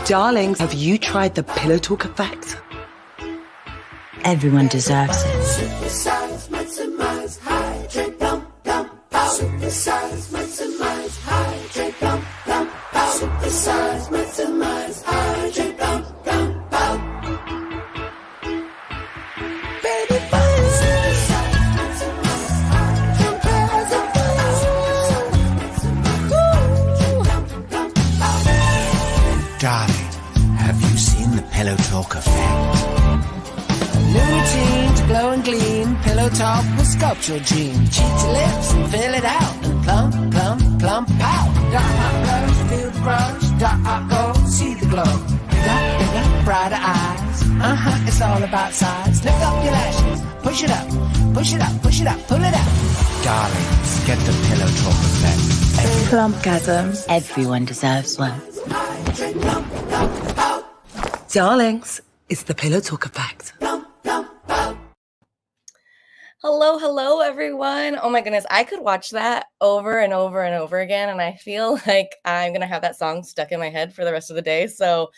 Darlings, have you tried the Pillow Talk effect? Everyone deserves it. Supersize, maximize, hydrate, plump, plump, pout. Supersize, maximize, hydrate, plump, plump, pout. Supersize, maximize, hydrate, plump, plump, pout. Baby, fine. Supersize, maximize, hydrate, plump, pout. Darling, have you seen the Pillow Talk effect? New routine to glow and gleam. Pillow Talk will sculpt your dream. Cheat your lips and fill it out. And plump, plump, plump out. Dark hot blush, feel the brush. Dark hot gold, see the glow. Bigger, brighter eyes. It's all about size. Lift up your lashes. Push it up, push it up, push it up, pull it out. Darlings, get the Pillow Talk effect. Plumpgasm. Everyone deserves one. Hydrate, plump, plump, out. Darlings, it's the Pillow Talk effect. Hello, everyone. Oh my goodness, I could watch that over and over and over again, and I feel like I'm going to have that song stuck in my head for the rest of the day. So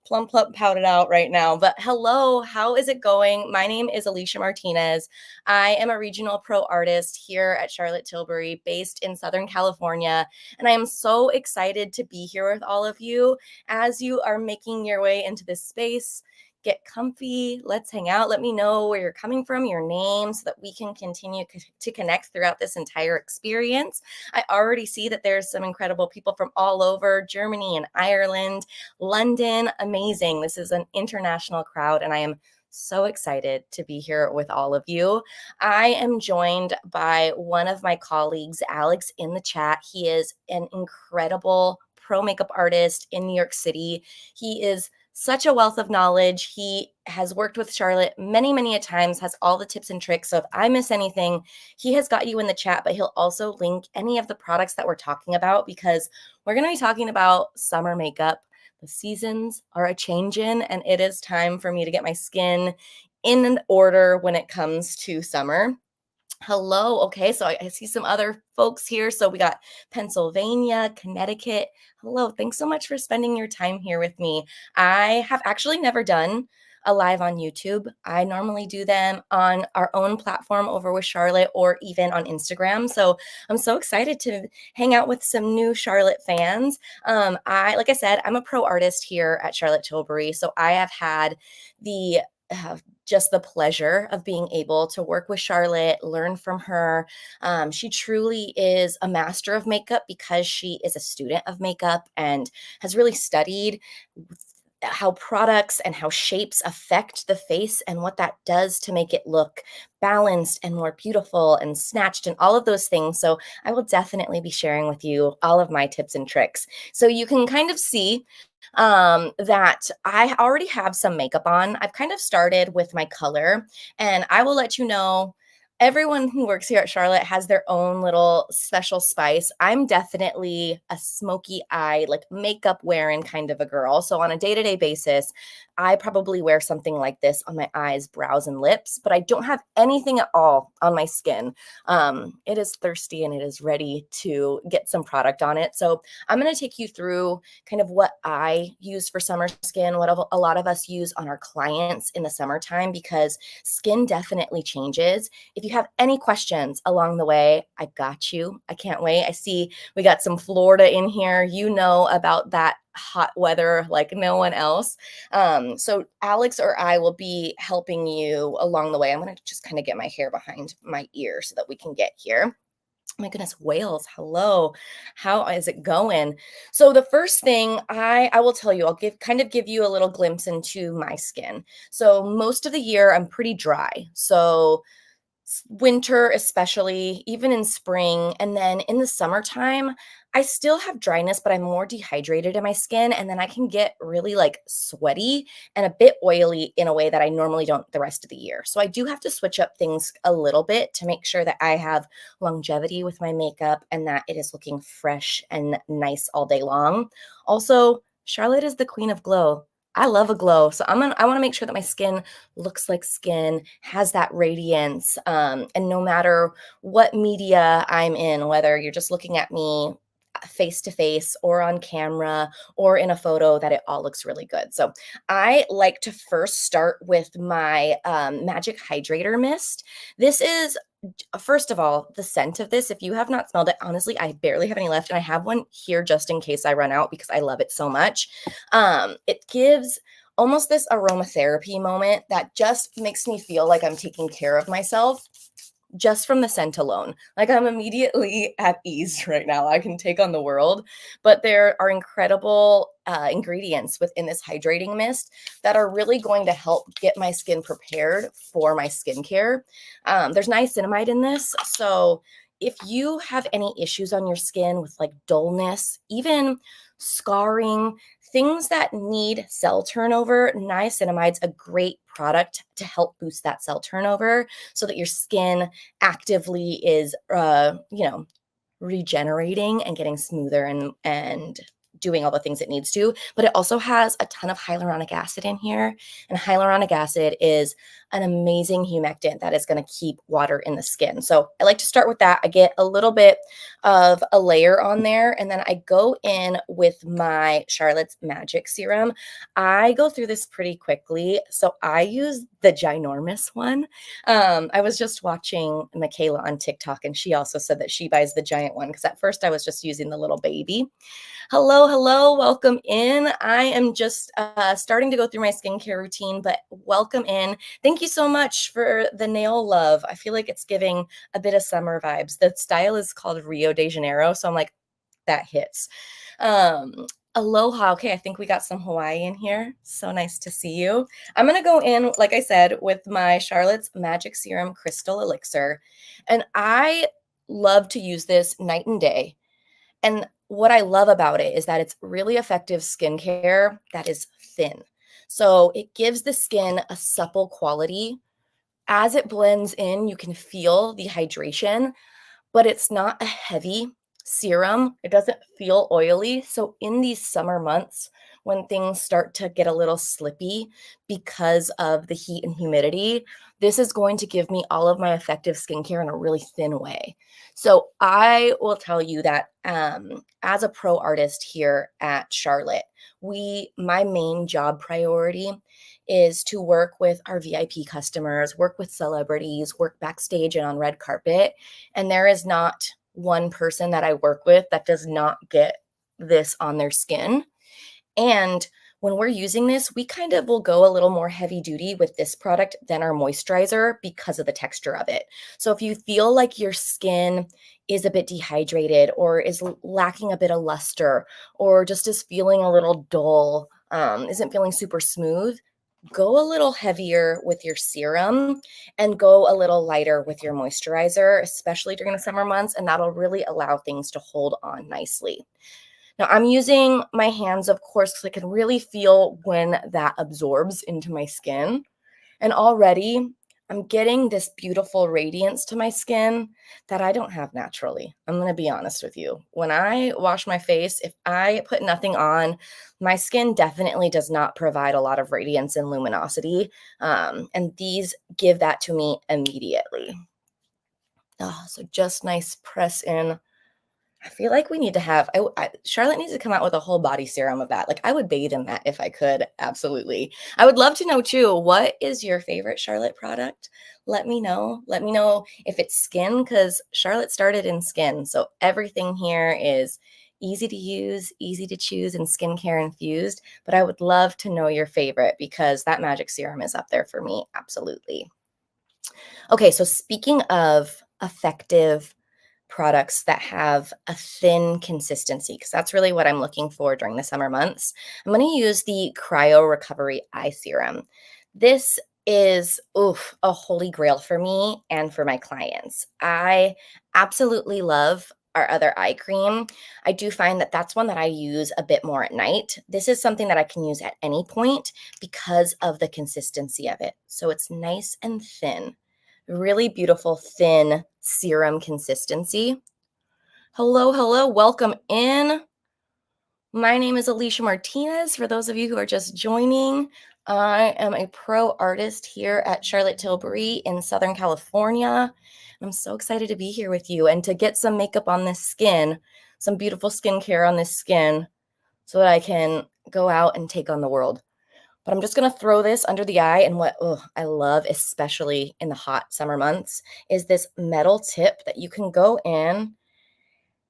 plump, pout it out right now. But hello, how is it going? My name is Alicia Martinez. I am a regional pro artist here at Charlotte Tilbury, based in Southern California, and I am so excited to be here with all of you as you are making your way into this space. Get comfy. Let's hang out. Let me know where you're coming from, your name, so that we can continue to connect throughout this entire experience. I already see that there's some incredible people from all over Germany and Ireland, London. Amazing. This is an international crowd, and I am so excited to be here with all of you. I am joined by one of my colleagues, Alex, in the chat. He is an incredible pro makeup artist in New York City. He is such a wealth of knowledge. He has worked with Charlotte many a times, has all the tips and tricks. So if I miss anything, he has got you in the chat, but he'll also link any of the products that we're talking about, because we're going to be talking about summer makeup. The seasons are a changing, and it is time for me to get my skin in an order when it comes to summer. Hello. Okay, so I see some other folks here. So we got Pennsylvania, Connecticut. Hello. Thanks so much for spending your time here with me. I have actually never done a live on YouTube. I normally do them on our own platform over with Charlotte, or even on Instagram. So I'm so excited to hang out with some new Charlotte fans. Like I said, I'm a pro artist here at Charlotte Tilbury. So I have had just the pleasure of being able to work with Charlotte, learn from her. She truly is a master of makeup, because she is a student of makeup and has really studied how products and how shapes affect the face and what that does to make it look balanced and more beautiful and snatched and all of those things. So I will definitely be sharing with you all of my tips and tricks. So you can kind of see that I already have some makeup on. I've kind of started with my color, and I will let you know, everyone who works here at Charlotte has their own little special spice. I'm definitely a smoky eye, like makeup wearing kind of a girl. So on a day-to-day basis, I probably wear something like this on my eyes, brows, and lips, but I don't have anything at all on my skin. It is thirsty and it is ready to get some product on it. So I'm going to take you through kind of what I use for summer skin, what a lot of us use on our clients in the summertime, because skin definitely changes. If you have any questions along the way, I got you. I can't wait. I see we got some Florida in here. You know about that hot weather like no one else. So Alex or I will be helping you along the way. I'm going to just kind of get my hair behind my ear so that we can get here. My goodness, Wales, hello. How is it going? So the first thing I will tell you, I'll give you a little glimpse into my skin. So most of the year I'm pretty dry. So winter, especially, even in spring. And then in the summertime, I still have dryness, but I'm more dehydrated in my skin. And then I can get really like sweaty and a bit oily in a way that I normally don't the rest of the year. So I do have to switch up things a little bit to make sure that I have longevity with my makeup and that it is looking fresh and nice all day long. Also, Charlotte is the queen of glow. I love a glow. So I want to make sure that my skin looks like skin, has that radiance. And no matter what media I'm in, whether you're just looking at me face to face or on camera or in a photo that it all looks really good. So I like to first start with my Magic Hydrator Mist. This is first of all, the scent of this, if you have not smelled it, honestly, I barely have any left. And I have one here just in case I run out because I love it so much. It gives almost this aromatherapy moment that just makes me feel like I'm taking care of myself just from the scent alone. Like I'm immediately at ease right now. I can take on the world, but there are incredible ingredients within this hydrating mist that are really going to help get my skin prepared for my skincare. There's niacinamide in this. So if you have any issues on your skin with like dullness, even scarring, things that need cell turnover, niacinamide's a great product to help boost that cell turnover so that your skin actively is, regenerating and getting smoother and doing all the things it needs to. But it also has a ton of hyaluronic acid in here. And hyaluronic acid is an amazing humectant that is going to keep water in the skin. So I like to start with that. I get a little bit of a layer on there, and then I go in with my Charlotte's Magic Serum. I go through this pretty quickly. So I use the ginormous one. I was just watching Michaela on TikTok, and she also said that she buys the giant one because at first I was just using the little baby. Hello, hello, welcome in. I am just starting to go through my skincare routine, but welcome in. Thank you so much for the nail love. I feel like it's giving a bit of summer vibes. The style is called Rio de Janeiro, so I'm like, that hits. Aloha. Okay, I think we got some Hawaii in here. So nice to see you. I'm going to go in, like I said, with my Charlotte's Magic Serum Crystal Elixir, and I love to use this night and day. And what I love about it is that it's really effective skincare that is thin. So it gives the skin a supple quality. As it blends in, you can feel the hydration, but it's not a heavy serum. It doesn't feel oily. So in these summer months, when things start to get a little slippy because of the heat and humidity, this is going to give me all of my effective skincare in a really thin way. So I will tell you that as a pro artist here at Charlotte, my main job priority is to work with our VIP customers, work with celebrities, work backstage and on red carpet. And there is not one person that I work with that does not get this on their skin. And when we're using this, we kind of will go a little more heavy duty with this product than our moisturizer because of the texture of it. So if you feel like your skin is a bit dehydrated or is lacking a bit of luster or just is feeling a little dull, isn't feeling super smooth, go a little heavier with your serum and go a little lighter with your moisturizer, especially during the summer months, and that'll really allow things to hold on nicely. Now I'm using my hands, of course, because I can really feel when that absorbs into my skin. And already I'm getting this beautiful radiance to my skin that I don't have naturally. I'm going to be honest with you. When I wash my face, if I put nothing on, my skin definitely does not provide a lot of radiance and luminosity. And these give that to me immediately. Oh, so just nice press in. I feel like we need to have Charlotte needs to come out with a whole body serum of that. Like I would bathe in that if I could. Absolutely. I would love to know too, what is your favorite Charlotte product? Let me know. Let me know if it's skin, because Charlotte started in skin. So everything here is easy to use, easy to choose, and skincare infused. But I would love to know your favorite because that magic serum is up there for me. Absolutely. Okay, so speaking of effective products that have a thin consistency, because that's really what I'm looking for during the summer months, I'm going to use the Cryo Recovery Eye Serum. This is a holy grail for me and for my clients. I absolutely love our other eye cream. I do find that that's one that I use a bit more at night. This is something that I can use at any point because of the consistency of it. So it's nice and thin. Really beautiful, thin serum consistency. Hello, hello, welcome in. My name is Alicia Martinez. For those of you who are just joining, I am a pro artist here at Charlotte Tilbury in Southern California. I'm so excited to be here with you and to get some makeup on this skin some beautiful skincare on this skin so that I can go out and take on the world. But I'm just going to throw this under the eye. And what I love, especially in the hot summer months, is this metal tip that you can go in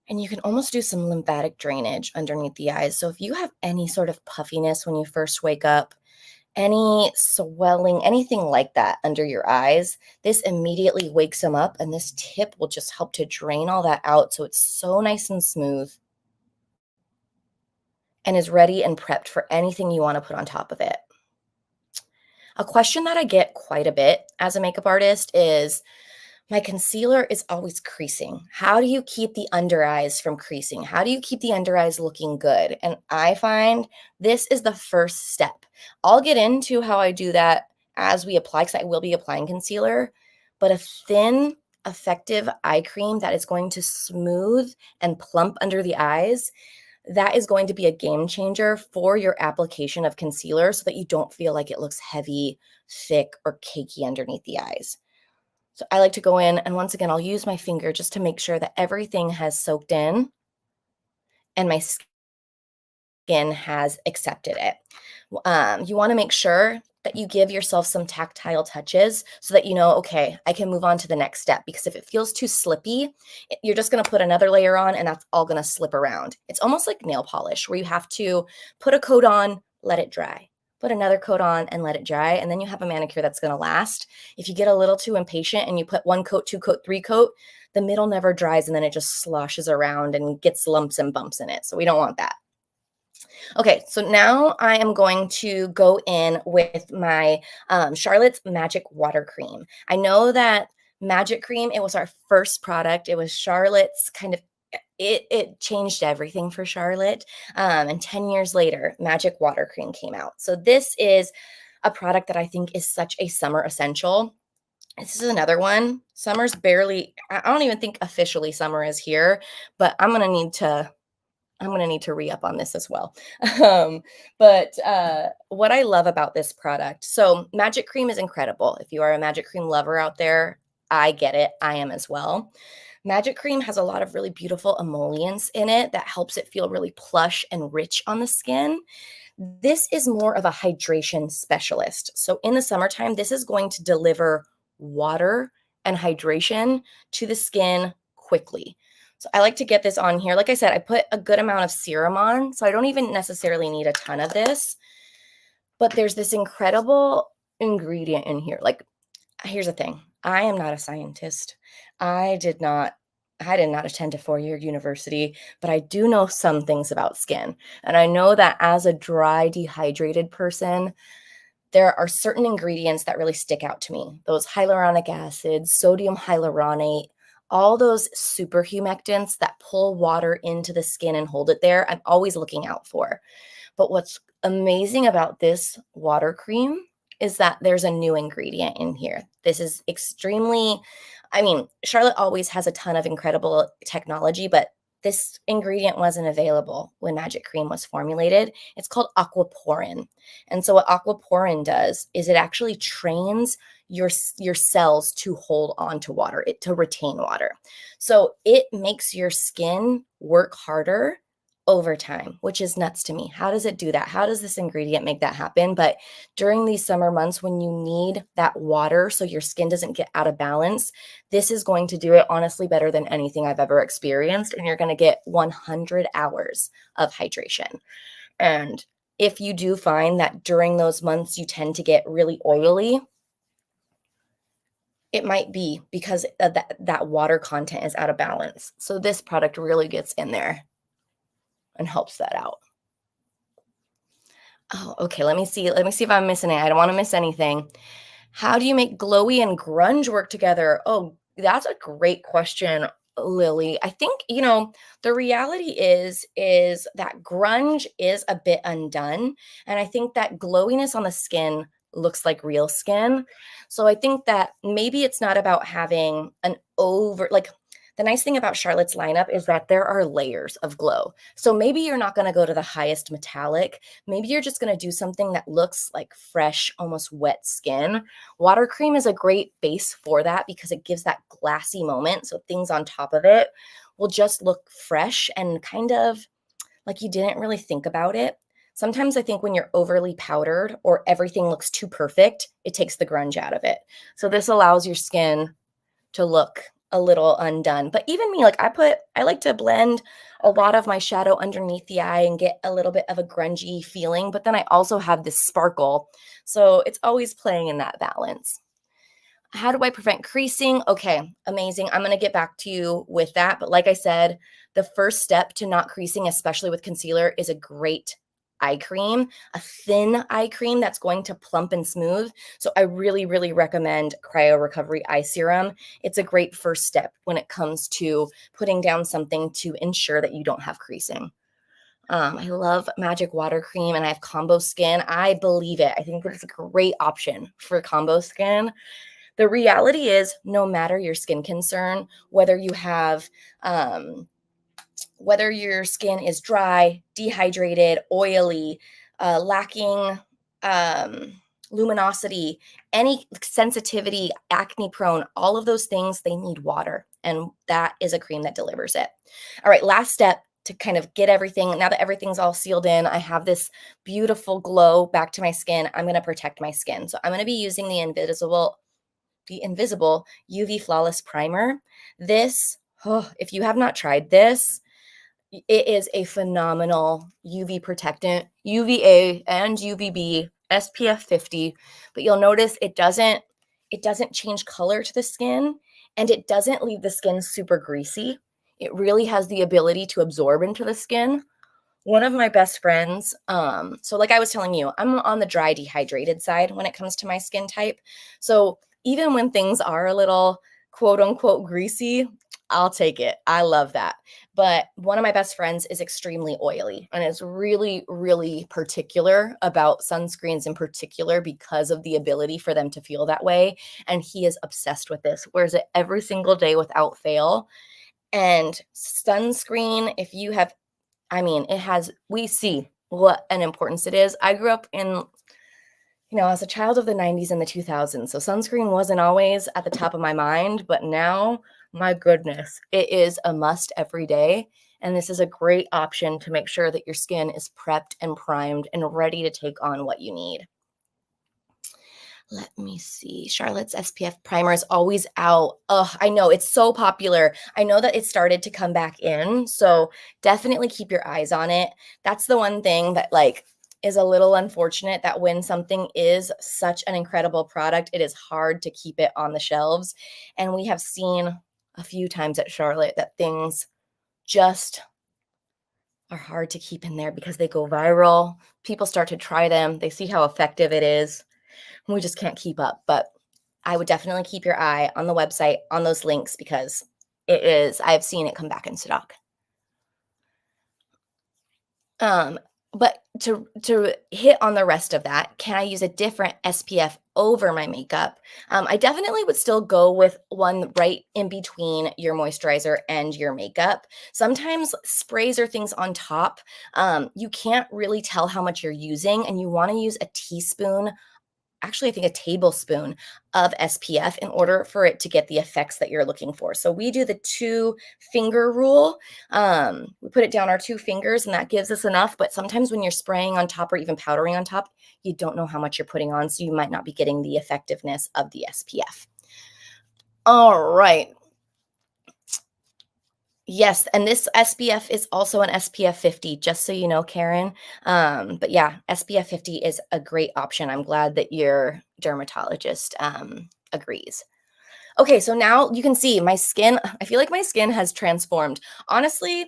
and you can almost do some lymphatic drainage underneath the eyes. So if you have any sort of puffiness when you first wake up, any swelling, anything like that under your eyes, this immediately wakes them up. And this tip will just help to drain all that out. So it's so nice and smooth and is ready and prepped for anything you want to put on top of it. A question that I get quite a bit as a makeup artist is, my concealer is always creasing. How do you keep the under eyes from creasing? How do you keep the under eyes looking good? And I find this is the first step. I'll get into how I do that as we apply, because I will be applying concealer, but a thin, effective eye cream that is going to smooth and plump under the eyes, that is going to be a game changer for your application of concealer so that you don't feel like it looks heavy, thick, or cakey underneath the eyes. So I like to go in, and once again, I'll use my finger just to make sure that everything has soaked in and my skin has accepted it. You want to make sure that you give yourself some tactile touches so that you know, okay, I can move on to the next step. Because if it feels too slippy, you're just going to put another layer on and that's all going to slip around. It's almost like nail polish where you have to put a coat on, let it dry. Put another coat on and let it dry, and then you have a manicure that's going to last. If you get a little too impatient and you put 1 coat, 2 coat, 3 coat, the middle never dries and then it just sloshes around and gets lumps and bumps in it. So we don't want that. Okay, so now I am going to go in with my Charlotte's Magic Water Cream. I know that Magic Cream, it was our first product. It was Charlotte's kind of, it changed everything for Charlotte. And 10 years later, Magic Water Cream came out. So this is a product that I think is such a summer essential. This is another one. Summer's barely, I don't even think officially summer is here, but I'm going to need to re-up on this as well. But what I love about this product, so Magic Cream is incredible. If you are a Magic Cream lover out there, I get it. I am as well. Magic Cream has a lot of really beautiful emollients in it that helps it feel really plush and rich on the skin. This is more of a hydration specialist. So in the summertime, this is going to deliver water and hydration to the skin quickly. So I like to get this on here. Like I said, I put a good amount of serum on, so I don't even necessarily need a ton of this. But there's this incredible ingredient in here. Like, here's the thing. I am not a scientist. I did not attend a 4-year university, but I do know some things about skin. And I know that as a dry, dehydrated person, there are certain ingredients that really stick out to me. Those hyaluronic acids, sodium hyaluronate, all those super humectants that pull water into the skin and hold it there, I'm always looking out for. But what's amazing about this water cream is that there's a new ingredient in here. This is extremely, Charlotte always has a ton of incredible technology, but this ingredient wasn't available when Magic Cream was formulated. It's called aquaporin. And so what aquaporin does is it actually trains your cells to hold on to water, to retain water. So it makes your skin work harder over time, which is nuts to me. How does it do that? How does this ingredient make that happen? But during these summer months when you need that water so your skin doesn't get out of balance, this is going to do it honestly better than anything I've ever experienced. And you're going to get 100 hours of hydration. And if you do find that during those months you tend to get really oily, it might be because of that water content is out of balance. So this product really gets in there and helps that out. Oh, okay. Let me see if I'm missing it. I don't want to miss anything. How do you make glowy and grunge work together? Oh, that's a great question, Lily. I think, the reality is that grunge is a bit undone. And I think that glowiness on the skin looks like real skin. So I think that maybe it's not about having an The nice thing about Charlotte's lineup is that there are layers of glow. So maybe you're not going to go to the highest metallic. Maybe you're just going to do something that looks like fresh, almost wet skin. Water cream is a great base for that because it gives that glassy moment. So things on top of it will just look fresh and kind of like you didn't really think about it. Sometimes I think when you're overly powdered or everything looks too perfect, it takes the grunge out of it. So this allows your skin to look a little undone. But even me, like I like to blend a lot of my shadow underneath the eye and get a little bit of a grungy feeling, but then I also have this sparkle. So it's always playing in that balance. How do I prevent creasing? Okay, amazing. I'm going to get back to you with that. But like I said, the first step to not creasing, especially with concealer, is a great eye cream, a thin eye cream that's going to plump and smooth. So I really, really recommend Cryo Recovery Eye Serum. It's a great first step when it comes to putting down something to ensure that you don't have creasing. I love Magic Water Cream and I have combo skin. I believe it. I think it's a great option for combo skin. The reality is, no matter your skin concern, whether you have, whether your skin is dry, dehydrated, oily, lacking luminosity, any sensitivity, acne prone, all of those things, they need water. And that is a cream that delivers it. All right, last step to kind of get everything, now that everything's all sealed in, I have this beautiful glow back to my skin. I'm going to protect my skin. So I'm going to be using the Invisible UV Flawless Primer. This, if you have not tried this, it is a phenomenal UV protectant, UVA and UVB, SPF 50, but you'll notice it doesn't change color to the skin and it doesn't leave the skin super greasy. It really has the ability to absorb into the skin. One of my best friends, so like I was telling you, I'm on the dry, dehydrated side when it comes to my skin type. So even when things are a little quote unquote greasy, I'll take it. I love that. But one of my best friends is extremely oily and is really, really particular about sunscreens in particular because of the ability for them to feel that way. And he is obsessed with this, wears it every single day without fail. And sunscreen, if you have, I mean, we see what an importance it is. I grew up in, as a child of the 90s and the 2000s. So sunscreen wasn't always at the top of my mind, but now, my goodness, it is a must every day. And this is a great option to make sure that your skin is prepped and primed and ready to take on what you need. Let me see. Charlotte's SPF primer is always out. Oh, I know. It's so popular. I know that it started to come back in. So definitely keep your eyes on it. That's the one thing that is a little unfortunate, that when something is such an incredible product, it is hard to keep it on the shelves. And we have seen a few times at Charlotte that things just are hard to keep in there because they go viral. People start to try them. They see how effective it is. And we just can't keep up. But I would definitely keep your eye on the website, on those links, because I've seen it come back in stock. But to hit on the rest of that, can I use a different SPF over my makeup? I definitely would still go with one right in between your moisturizer and your makeup. Sometimes sprays or things on top, you can't really tell how much you're using, and you want to use a teaspoon, actually I think a tablespoon of SPF in order for it to get the effects that you're looking for. So we do the 2-finger rule. We put it down our 2 fingers and that gives us enough. But sometimes when you're spraying on top or even powdering on top, you don't know how much you're putting on. So you might not be getting the effectiveness of the SPF. All right. Yes, and this SPF is also an SPF 50, just so you know, Karen. But yeah, SPF 50 is a great option. I'm glad that your dermatologist agrees. Okay, so now you can see my skin. I feel like my skin has transformed. Honestly,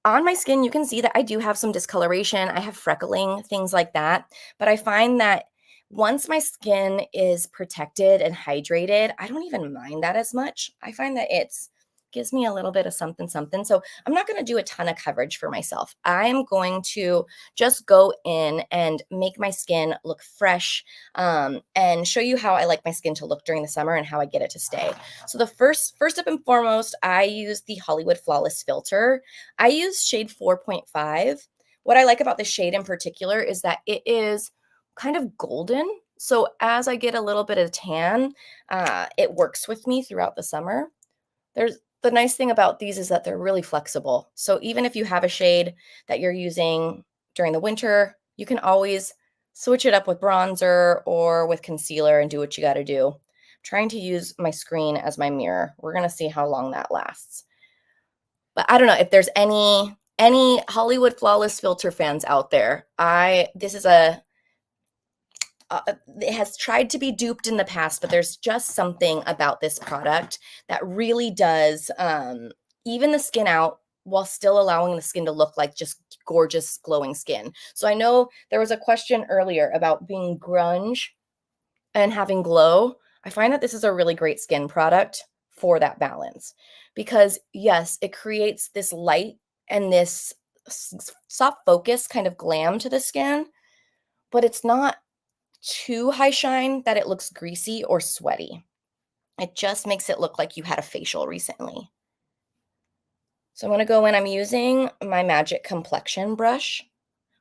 on my skin, you can see that I do have some discoloration. I have freckling, things like that. But I find that once my skin is protected and hydrated, I don't even mind that as much. I find that it's gives me a little bit of something, something. So I'm not going to do a ton of coverage for myself. I'm going to just go in and make my skin look fresh, and show you how I like my skin to look during the summer and how I get it to stay. So the first up and foremost, I use the Hollywood Flawless filter. I use shade 4.5. What I like about this shade in particular is that it is kind of golden. So as I get a little bit of tan, it works with me throughout the summer. The nice thing about these is that they're really flexible. So even if you have a shade that you're using during the winter, you can always switch it up with bronzer or with concealer and do what you got to do. I'm trying to use my screen as my mirror. We're going to see how long that lasts. But I don't know if there's any Hollywood Flawless filter fans out there. This is it has tried to be duped in the past, but there's just something about this product that really does even the skin out while still allowing the skin to look like just gorgeous glowing skin. So I know there was a question earlier about being grunge and having glow. I find that this is a really great skin product for that balance, because yes, it creates this light and this soft focus kind of glam to the skin, but it's not too high shine that it looks greasy or sweaty. It just makes it look like you had a facial recently. So I'm going to go in, I'm using my Magic Complexion brush,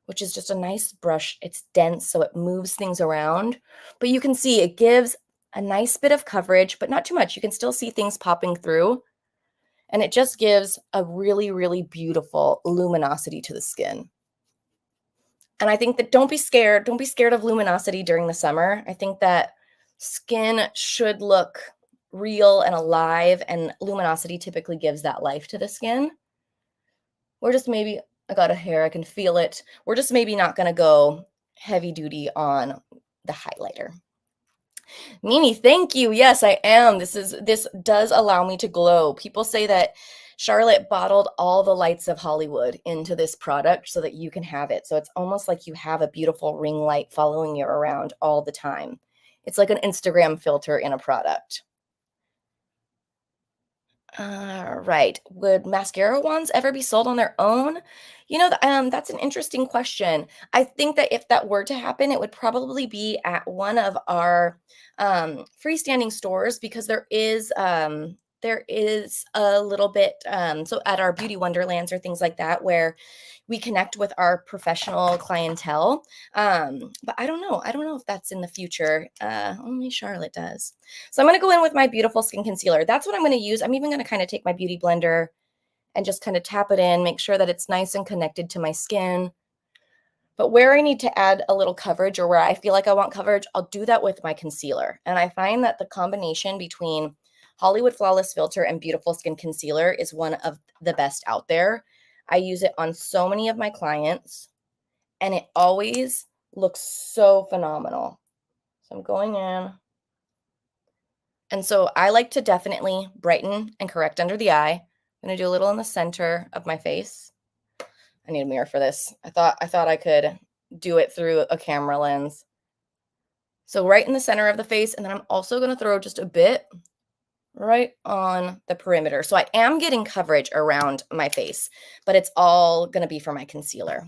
which is just a nice brush. It's dense, so it moves things around, but you can see it gives a nice bit of coverage, but not too much. You can still see things popping through, and it just gives a really, really beautiful luminosity to the skin. And I think that don't be scared. Don't be scared of luminosity during the summer. I think that skin should look real and alive, and luminosity typically gives that life to the skin. We're just maybe, I got a hair, I can feel it. We're just maybe not going to go heavy duty on the highlighter. Mimi, thank you. Yes, I am. This does allow me to glow. People say that Charlotte bottled all the lights of Hollywood into this product so that you can have it. So it's almost like you have a beautiful ring light following you around all the time. It's like an Instagram filter in a product. Right. Would mascara wands ever be sold on their own? You know, that's an interesting question. I think that if that were to happen, it would probably be at one of our freestanding stores, because there is a little bit, so at our beauty wonderlands or things like that, where we connect with our professional clientele. But I don't know if that's in the future. Only Charlotte does. So I'm going to go in with my Beautiful Skin Concealer. That's what I'm going to use. I'm even going to kind of take my beauty blender and just kind of tap it in, make sure that it's nice and connected to my skin. But where I need to add a little coverage, or where I feel like I want coverage, I'll do that with my concealer. And I find that the combination between Hollywood Flawless Filter and Beautiful Skin Concealer is one of the best out there. I use it on so many of my clients, and it always looks so phenomenal. So I'm going in. And so I like to definitely brighten and correct under the eye. I'm going to do a little in the center of my face. I need a mirror for this. I thought I could do it through a camera lens. So right in the center of the face, and then I'm also going to throw just a bit right on the perimeter. So I am getting coverage around my face, but it's all going to be for my concealer.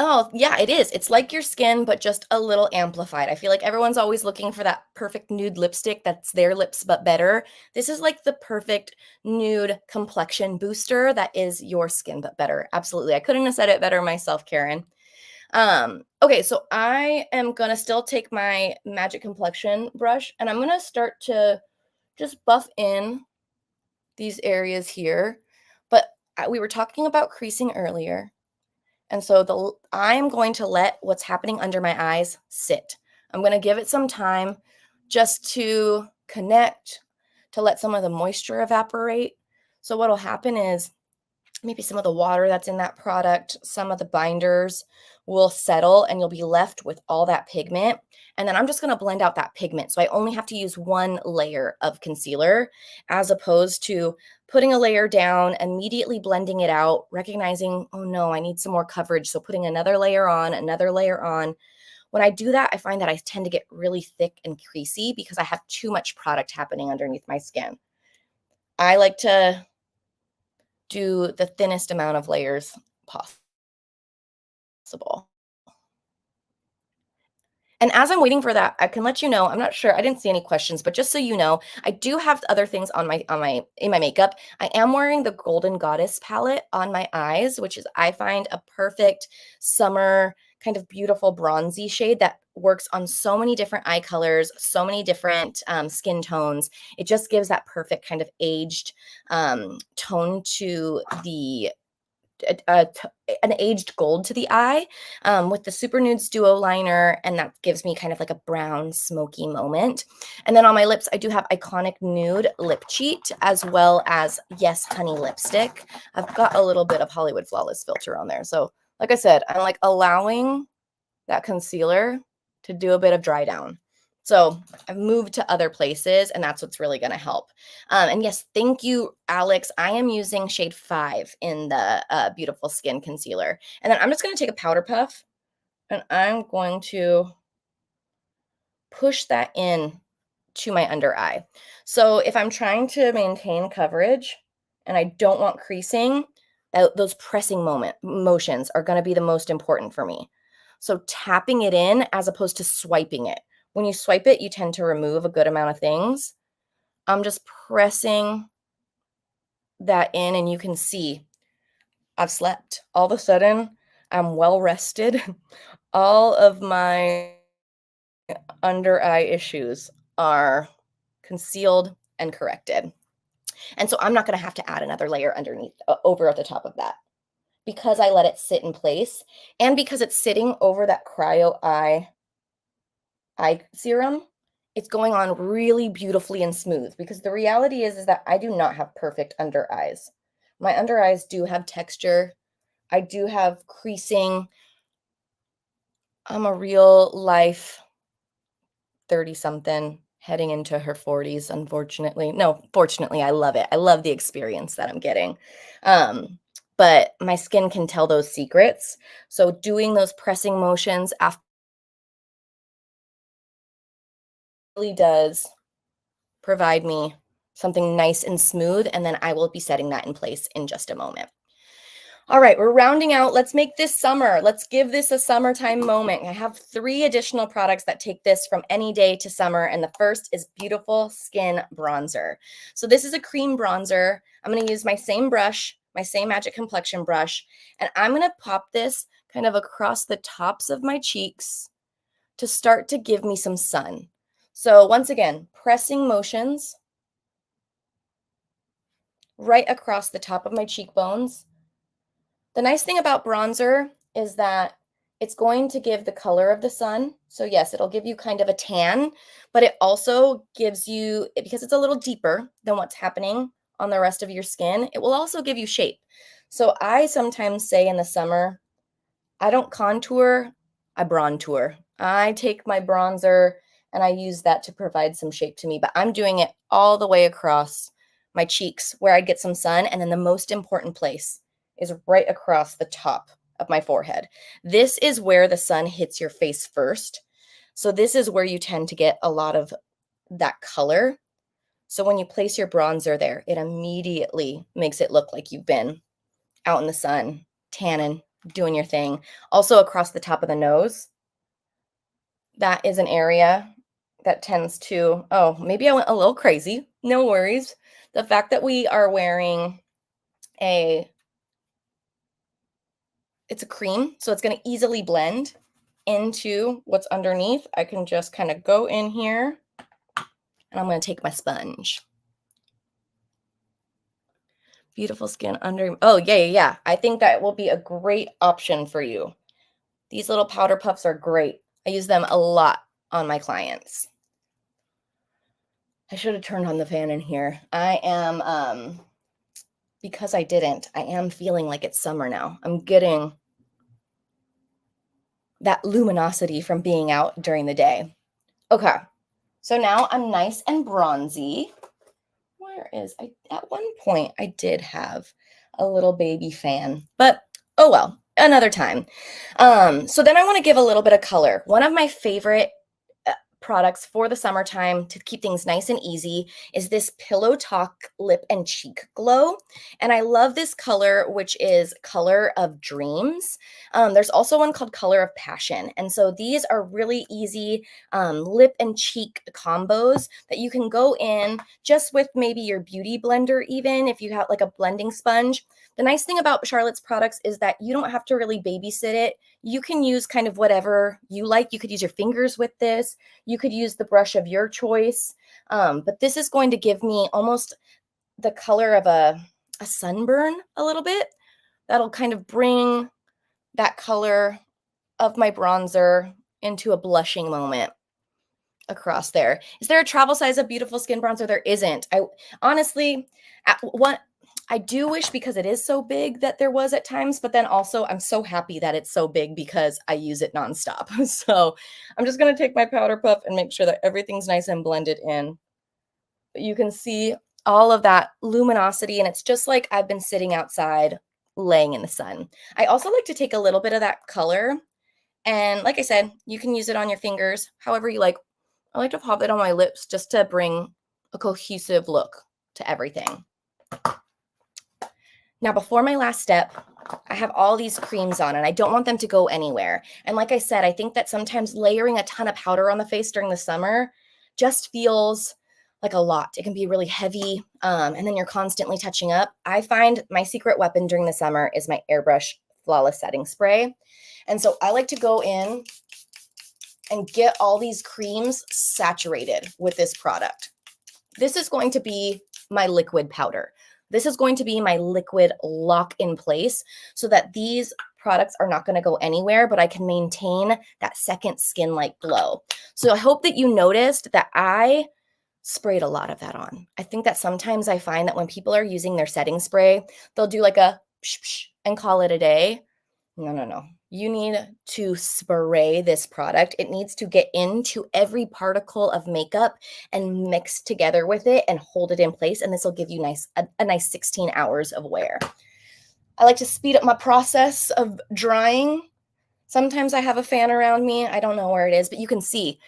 Oh, yeah, it is. It's like your skin, but just a little amplified. I feel like everyone's always looking for that perfect nude lipstick that's their lips, but better. This is like the perfect nude complexion booster that is your skin, but better. Absolutely. I couldn't have said it better myself, Karen. Okay, so I am going to still take my Magic Complexion brush, and I'm going to start to just buff in these areas here. But we were talking about creasing earlier. And so I'm going to let what's happening under my eyes sit. I'm going to give it some time just to connect, to let some of the moisture evaporate. So what'll happen is maybe some of the water that's in that product, some of the binders will settle, and you'll be left with all that pigment. And then I'm just going to blend out that pigment. So I only have to use one layer of concealer, as opposed to putting a layer down, immediately blending it out, recognizing, oh no, I need some more coverage. So putting another layer on, When I do that, I find that I tend to get really thick and creasy because I have too much product happening underneath my skin. I like to do the thinnest amount of layers possible. And as I'm waiting for that, I can let you know, I'm not sure, I didn't see any questions, but just so you know, I do have other things on my in my makeup. I am wearing the Golden Goddess palette on my eyes, which is I find a perfect summer kind of beautiful bronzy shade that works on so many different eye colors, so many different skin tones. It just gives that perfect kind of aged tone to the an aged gold to the eye with the Super Nudes Duo Liner, and that gives me kind of like a brown smoky moment. And then on my lips, I do have Iconic Nude Lip Cheat as well as Yes Honey Lipstick. I've got a little bit of Hollywood Flawless filter on there. So like I said, I'm like allowing that concealer to do a bit of dry down. So I've moved to other places, and that's what's really going to help. And yes, thank you, Alex. I am using shade 5 in the Beautiful Skin Concealer. And then I'm just going to take a powder puff, and I'm going to push that in to my under eye. So if I'm trying to maintain coverage and I don't want creasing, those pressing motions are going to be the most important for me. So tapping it in as opposed to swiping it. When you swipe it, you tend to remove a good amount of things. I'm just pressing that in, and you can see I've slept. All of a sudden, I'm well rested. All of my under eye issues are concealed and corrected. And so I'm not going to have to add another layer underneath, over at the top of that, because I let it sit in place and because it's sitting over that cryo eye serum. It's going on really beautifully and smooth, because the reality is that I do not have perfect under eyes. My under eyes do have texture. I do have creasing. I'm a real life 30-something heading into her 40s, unfortunately. No, fortunately, I love it. I love the experience that I'm getting. But my skin can tell those secrets. So doing those pressing motions after really does provide me something nice and smooth, and then I will be setting that in place in just a moment. All right, we're rounding out. Let's make this summer. Let's give this a summertime moment. I have 3 additional products that take this from any day to summer, and the first is Beautiful Skin Bronzer. So this is a cream bronzer. I'm going to use my same brush, my same Magic Complexion brush, and I'm going to pop this kind of across the tops of my cheeks to start to give me some sun. So once again, pressing motions right across the top of my cheekbones. The nice thing about bronzer is that it's going to give the color of the sun. So yes, it'll give you kind of a tan, but it also gives you, because it's a little deeper than what's happening on the rest of your skin, it will also give you shape. So I sometimes say in the summer, I don't contour, I bronzer. I take my bronzer and I use that to provide some shape to me, but I'm doing it all the way across my cheeks where I'd get some sun. And then the most important place is right across the top of my forehead. This is where the sun hits your face first. So this is where you tend to get a lot of that color. So when you place your bronzer there, it immediately makes it look like you've been out in the sun, tanning, doing your thing. Also across the top of the nose, that is an area that tends to, oh, maybe I went a little crazy. No worries. The fact that we are wearing it's a cream, so it's going to easily blend into what's underneath. I can just kind of go in here, and I'm going to take my sponge. Beautiful Skin under. Oh, yeah. I think that will be a great option for you. These little powder puffs are great. I use them a lot on my clients. I should have turned on the fan in here. I am, because I didn't, I am feeling like it's summer now. I'm getting that luminosity from being out during the day. Okay, so now I'm nice and bronzy. At one point I did have a little baby fan, but oh well, another time. So then I want to give a little bit of color. One of my favorite products for the summertime to keep things nice and easy is this Pillow Talk Lip and Cheek Glow. And I love this color, which is Color of Dreams. There's also one called Color of Passion. And so these are really easy lip and cheek combos that you can go in just with maybe your beauty blender, even if you have like a blending sponge. The nice thing about Charlotte's products is that you don't have to really babysit it. You can use kind of whatever you like. You could use your fingers with this. You could use the brush of your choice. But this is going to give me almost the color of a sunburn a little bit. That'll kind of bring that color of my bronzer into a blushing moment across there. Is there a travel size of Beautiful Skin Bronzer? There isn't. I honestly, I do wish, because it is so big, that there was at times, but then also I'm so happy that it's so big because I use it nonstop. So I'm just going to take my powder puff and make sure that everything's nice and blended in. But you can see all of that luminosity, and it's just like I've been sitting outside laying in the sun. I also like to take a little bit of that color, and like I said, you can use it on your fingers, however you like. I like to pop it on my lips just to bring a cohesive look to everything. Now, before my last step, I have all these creams on, and I don't want them to go anywhere. And like I said, I think that sometimes layering a ton of powder on the face during the summer just feels like a lot. It can be really heavy, and then you're constantly touching up. I find my secret weapon during the summer is my Airbrush Flawless Setting Spray. And so I like to go in and get all these creams saturated with this product. This is going to be my liquid powder. This is going to be my liquid lock in place so that these products are not going to go anywhere, but I can maintain that second skin-like glow. So I hope that you noticed that I sprayed a lot of that on. I think that sometimes I find that when people are using their setting spray, they'll do like a psh, psh, and call it a day. No. You need to spray this product. It needs to get into every particle of makeup and mix together with it and hold it in place. And this will give you a nice 16 hours of wear. I like to speed up my process of drying. Sometimes I have a fan around me. I don't know where it is, but you can see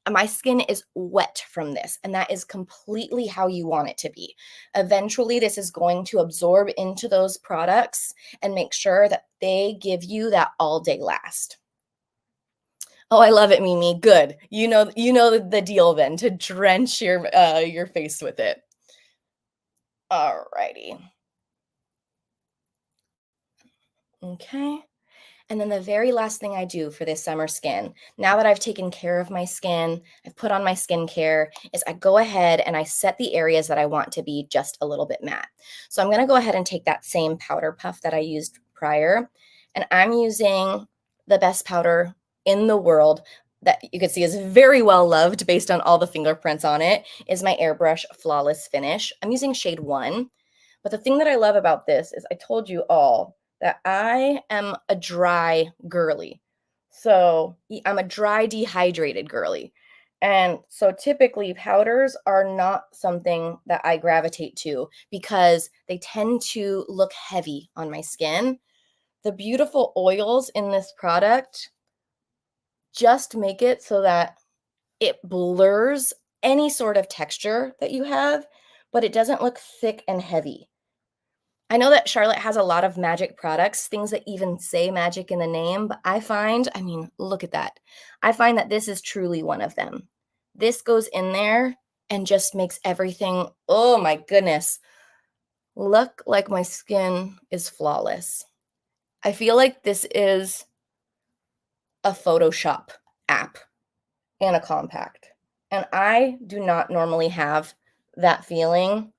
my skin is wet from this, and that is completely how you want it to be. Eventually, this is going to absorb into those products and make sure that they give you that all-day last. Oh, I love it, Mimi. Good. You know the deal then, to drench your face with it. Alrighty. Okay. And then the very last thing I do for this summer skin, now that I've taken care of my skin, I've put on my skincare, is I go ahead and I set the areas that I want to be just a little bit matte. So I'm going to go ahead and take that same powder puff that I used prior, and I'm using the best powder in the world that you can see is very well loved based on all the fingerprints on it, is my Airbrush Flawless Finish. I'm using shade 1. But the thing that I love about this is I told you all that I am a dry girly. So I'm a dry, dehydrated girly. And so typically powders are not something that I gravitate to because they tend to look heavy on my skin. The beautiful oils in this product just make it so that it blurs any sort of texture that you have, but it doesn't look thick and heavy. I know that Charlotte has a lot of magic products, things that even say magic in the name, but I mean, look at that. I find that this is truly one of them. This goes in there and just makes everything, oh my goodness, look like my skin is flawless. I feel like this is a Photoshop app and a compact. And I do not normally have that feeling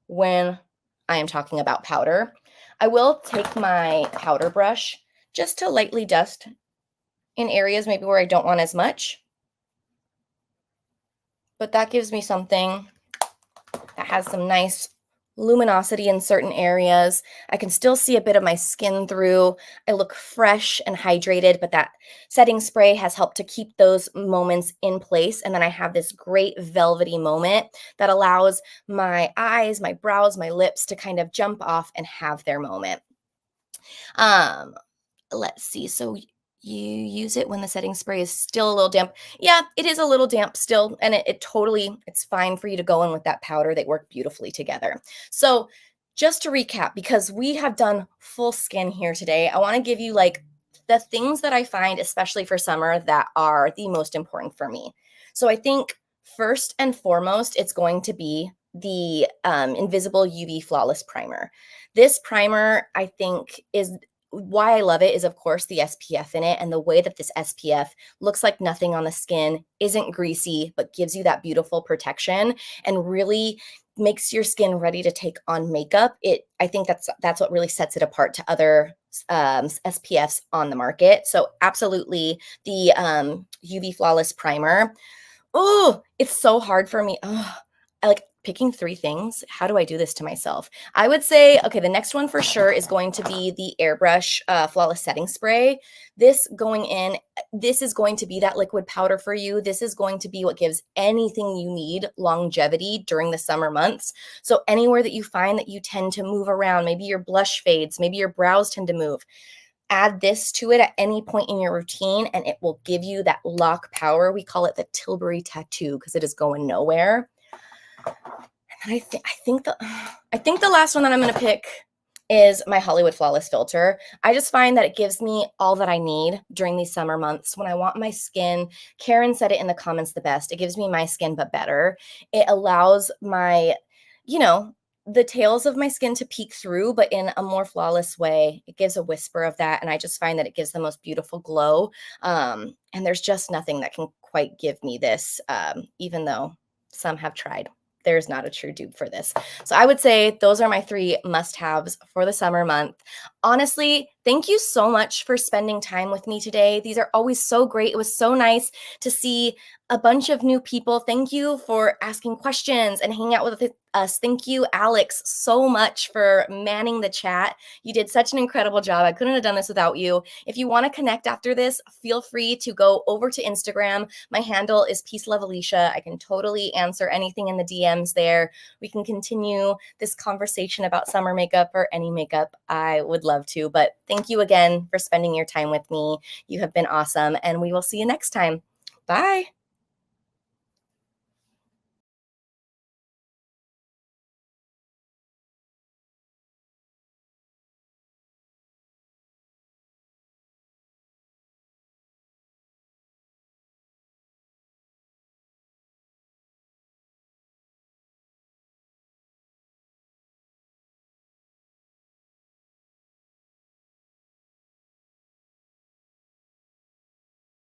when I am talking about powder. I will take my powder brush just to lightly dust in areas maybe where I don't want as much. But that gives me something that has some nice luminosity in certain areas. I can still see a bit of my skin through. I look fresh and hydrated, but that setting spray has helped to keep those moments in place. And then I have this great velvety moment that allows my eyes, my brows, my lips to kind of jump off and have their moment. let's see. So you use it when the setting spray is still a little damp. Yeah, it is a little damp still, and it totally, it's fine for you to go in with that powder. They work beautifully together. So just to recap, because we have done full skin here today, I want to give you like the things that I find, especially for summer, that are the most important for me. So I think first and foremost, it's going to be the Invisible UV Flawless Primer. This primer, I think, is why I love it is, of course, the SPF in it, and the way that this SPF looks like nothing on the skin, isn't greasy, but gives you that beautiful protection and really makes your skin ready to take on makeup. I think that's what really sets it apart to other SPFs on the market. So absolutely the UV Flawless Primer. Oh, it's so hard for me. Oh, I like picking 3 things. How do I do this to myself? I would say, okay, the next one for sure is going to be the Airbrush Flawless Setting Spray. This going in, this is going to be that liquid powder for you. This is going to be what gives anything you need longevity during the summer months. So anywhere that you find that you tend to move around, maybe your blush fades, maybe your brows tend to move, add this to it at any point in your routine, and it will give you that lock power. We call it the Tilbury tattoo because it is going nowhere. And I think the last one that I'm going to pick is my Hollywood Flawless Filter. I just find that it gives me all that I need during these summer months when I want my skin. Karen said it in the comments the best. It gives me my skin, but better. It allows my, the tails of my skin to peek through, but in a more flawless way. It gives a whisper of that, and I just find that it gives the most beautiful glow. And there's just nothing that can quite give me this, even though some have tried. There's not a true dupe for this. So I would say those are my 3 must-haves for the summer month. Honestly, thank you so much for spending time with me today. These are always so great. It was so nice to see a bunch of new people. Thank you for asking questions and hanging out with us. Thank you, Alex, so much for manning the chat. You did such an incredible job. I couldn't have done this without you. If you want to connect after this, feel free to go over to Instagram. My handle is Peace Love Alicia. I can totally answer anything in the DMs there. We can continue this conversation about summer makeup or any makeup. I would love to. But thank you again for spending your time with me. You have been awesome, and we will see you next time. Bye.